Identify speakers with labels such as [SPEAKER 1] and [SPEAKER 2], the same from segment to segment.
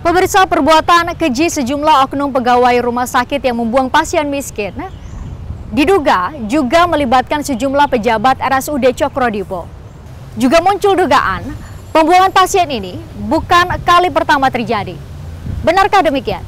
[SPEAKER 1] Pemirsa, perbuatan keji sejumlah oknum pegawai rumah sakit yang membuang pasien miskin diduga juga melibatkan sejumlah pejabat RSUD Cokro-Dipo. Juga muncul dugaan pembuangan pasien ini bukan kali pertama terjadi. Benarkah demikian?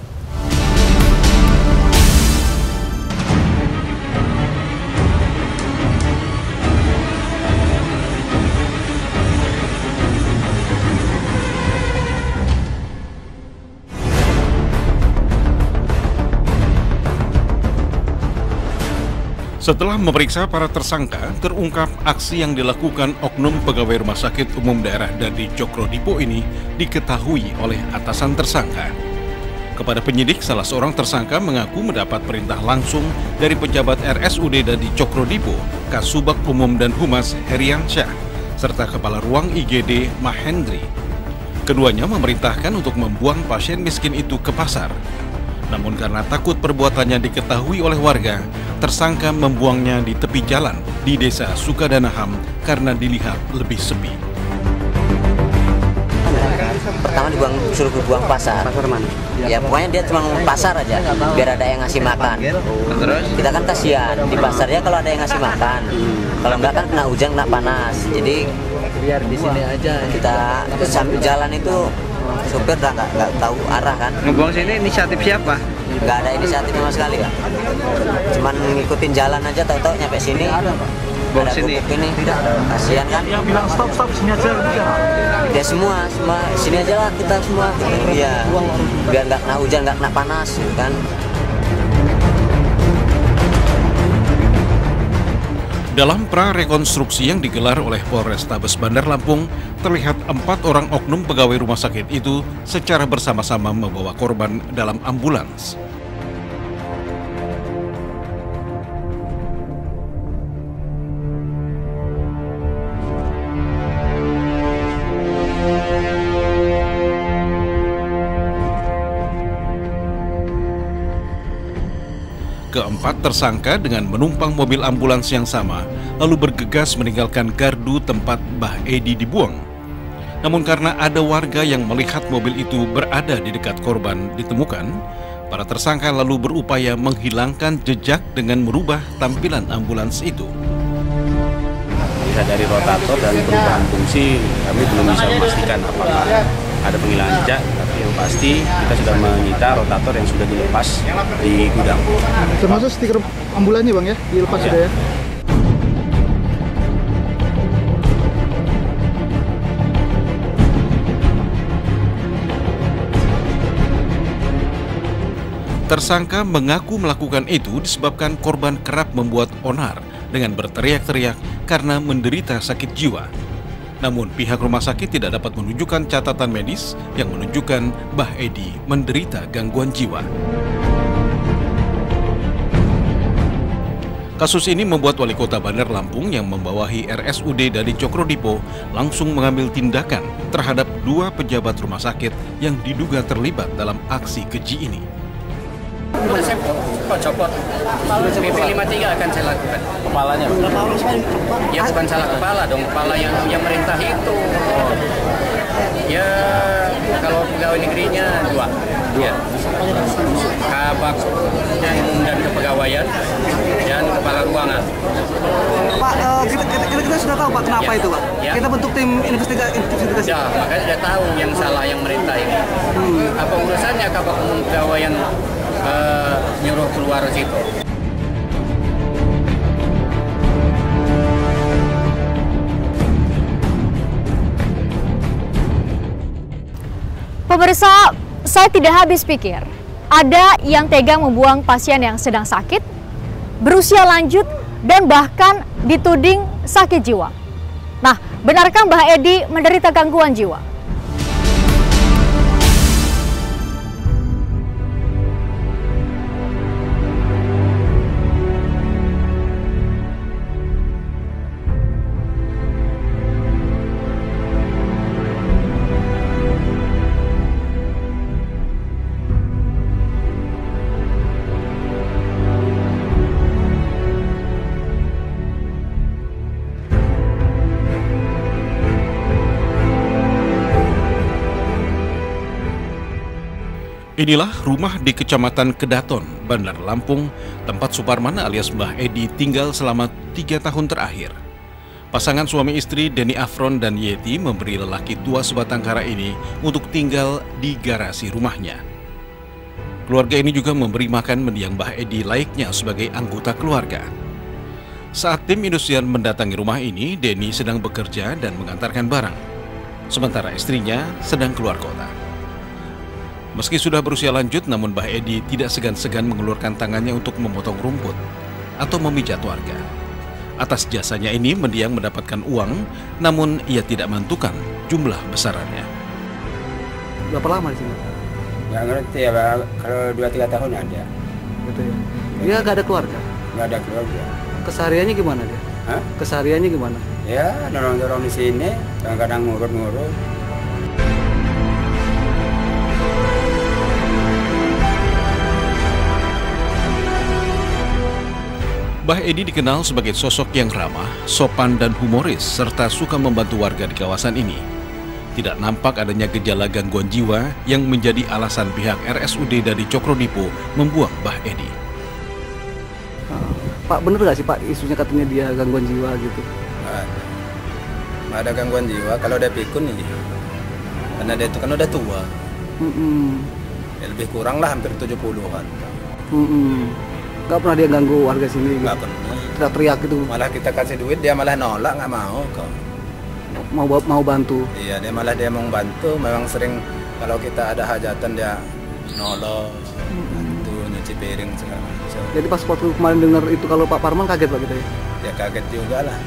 [SPEAKER 2] Setelah memeriksa para tersangka, terungkap aksi yang dilakukan oknum pegawai rumah sakit umum daerah Dadi Cokro-Dipo ini diketahui oleh atasan tersangka. Kepada penyidik, salah seorang tersangka mengaku mendapat perintah langsung dari pejabat RSUD Dadi Cokro-Dipo, Kasubag Umum dan Humas Heriansyah, serta Kepala Ruang IGD Mahendri. Keduanya memerintahkan untuk membuang pasien miskin itu ke pasar. Namun karena takut perbuatannya diketahui oleh warga, tersangka membuangnya di tepi jalan di desa Sukadanaham karena dilihat lebih sepi.
[SPEAKER 3] Pertama suruh buang pasar. Pasar mana? Ya pokoknya dia cuma pasar aja, biar ada yang ngasih makan. Terus? Kita kan kasihan, di pasarnya kalau ada yang ngasih makan. Kalau enggak kan kena hujan, kena panas. Jadi biar di sini aja. Kita sambil jalan itu supir udah nggak tahu arah kan.
[SPEAKER 4] Ngebuang sini inisiatif siapa?
[SPEAKER 3] Nggak ada inisiatif sama sekali kan. Cuman ngikutin jalan aja, tahu-tahu nyampe sini.
[SPEAKER 4] Buang sini.
[SPEAKER 3] Ini kasihan kan.
[SPEAKER 5] Yang bilang stop sini aja gitu.
[SPEAKER 3] Ya semua sini aja lah kita semua. Iya. Biar nggak kena hujan, nggak kena panas kan.
[SPEAKER 2] Dalam prarekonstruksi yang digelar oleh Polrestabes Bandar Lampung, terlihat 4 orang oknum pegawai rumah sakit itu secara bersama-sama membawa korban dalam ambulans. Keempat tersangka dengan menumpang mobil ambulans yang sama, lalu bergegas meninggalkan gardu tempat Mbah Edi dibuang. Namun karena ada warga yang melihat mobil itu berada di dekat korban ditemukan, para tersangka lalu berupaya menghilangkan jejak dengan merubah tampilan ambulans itu.
[SPEAKER 6] Bisa dari rotator dan perubahan fungsi, kami belum bisa memastikan apakah ada penghilangan jejak, tapi yang pasti kita sudah menyita rotator yang sudah dilepas di gudang.
[SPEAKER 5] Termasuk stiker ambulannya bang ya, dilepas sudah ya?
[SPEAKER 2] Tersangka mengaku melakukan itu disebabkan korban kerap membuat onar dengan berteriak-teriak karena menderita sakit jiwa. Namun pihak rumah sakit tidak dapat menunjukkan catatan medis yang menunjukkan Mbah Edi menderita gangguan jiwa. Kasus ini membuat Wali Kota Bandar Lampung yang membawahi RSUD Dadi Cokro-Dipo langsung mengambil tindakan terhadap 2 pejabat rumah sakit yang diduga terlibat dalam aksi keji ini.
[SPEAKER 7] Copot PP 53 akan saya lakukan.
[SPEAKER 4] Kepalanya?
[SPEAKER 7] Ya bukan salah kepala dong, kepala yang merintah itu. Ya kalau pegawai negerinya 2. Ya. Kabak Umum dan Kepegawaian dan Kepala Ruangan.
[SPEAKER 5] Pak, kita sudah tahu Pak kenapa itu Pak?
[SPEAKER 7] Ya.
[SPEAKER 5] Kita bentuk tim investigasi.
[SPEAKER 7] Ya, makanya sudah tahu yang salah yang merintah ini. Apa urusannya Kabak Umum Kepegawaian nyuruh keluar situ?
[SPEAKER 1] Pemirsa, saya tidak habis pikir. Ada yang tega membuang pasien yang sedang sakit, berusia lanjut, dan bahkan dituding sakit jiwa. Nah, benarkah Mbah Edi menderita gangguan jiwa?
[SPEAKER 2] Inilah rumah di Kecamatan Kedaton, Bandar Lampung, tempat Suparman alias Mbah Edi tinggal selama 3 tahun terakhir. Pasangan suami istri Denny Afron dan Yeti memberi lelaki tua sebatang kara ini untuk tinggal di garasi rumahnya. Keluarga ini juga memberi makan mendiang Mbah Edi layaknya sebagai anggota keluarga. Saat tim industrian mendatangi rumah ini, Denny sedang bekerja dan mengantarkan barang, sementara istrinya sedang keluar kota. Meski sudah berusia lanjut, namun Mbah Edi tidak segan-segan mengeluarkan tangannya untuk memotong rumput atau memijat warga. Atas jasanya ini, mendiang mendapatkan uang, namun ia tidak menentukan jumlah besarannya.
[SPEAKER 5] Berapa lama di sini?
[SPEAKER 8] Nggak ngerti ya, Pak. Kalau 2-3 tahun ada.
[SPEAKER 5] Gitu ya. Dia nggak ada keluarga?
[SPEAKER 8] Nggak ada keluarga.
[SPEAKER 5] Kesehariannya gimana dia?
[SPEAKER 8] Hah?
[SPEAKER 5] Kesehariannya gimana?
[SPEAKER 8] Ya, dorong-dorong di sini, kadang-kadang ngurut-ngurut.
[SPEAKER 2] Mbah Edi dikenal sebagai sosok yang ramah, sopan dan humoris, serta suka membantu warga di kawasan ini. Tidak nampak adanya gejala gangguan jiwa yang menjadi alasan pihak RSUD dari Cokrodipo membuang Mbah Edi.
[SPEAKER 5] Pak, bener nggak sih Pak isunya katanya dia gangguan jiwa gitu?
[SPEAKER 9] Nggak ada gangguan jiwa, kalau dia pikun nih. Karena dia itu kan udah tua. Ya, lebih kurang lah, hampir 70-an.
[SPEAKER 5] Nggak pernah dia ganggu warga sini gitu?
[SPEAKER 9] Nggak pernah.
[SPEAKER 5] Teriak-teriak gitu?
[SPEAKER 9] Malah kita kasih duit, dia malah nolak, nggak mau kok.
[SPEAKER 5] Mau bantu?
[SPEAKER 9] Iya, dia mau bantu. Memang sering kalau kita ada hajatan dia nolong, bantu nyuci piring segala macam.
[SPEAKER 5] Jadi pas waktu kemarin dengar itu kalau Pak Parman kaget Pak gitu ya?
[SPEAKER 9] Ya kaget juga lah.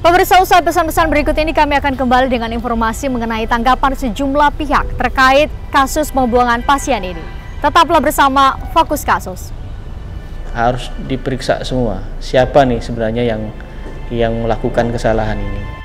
[SPEAKER 1] Pemirsa, usai pesan-pesan berikut ini kami akan kembali dengan informasi mengenai tanggapan sejumlah pihak terkait kasus pembuangan pasien ini. Tetaplah bersama Fokus Kasus.
[SPEAKER 10] Harus diperiksa semua, siapa nih sebenarnya yang melakukan kesalahan ini.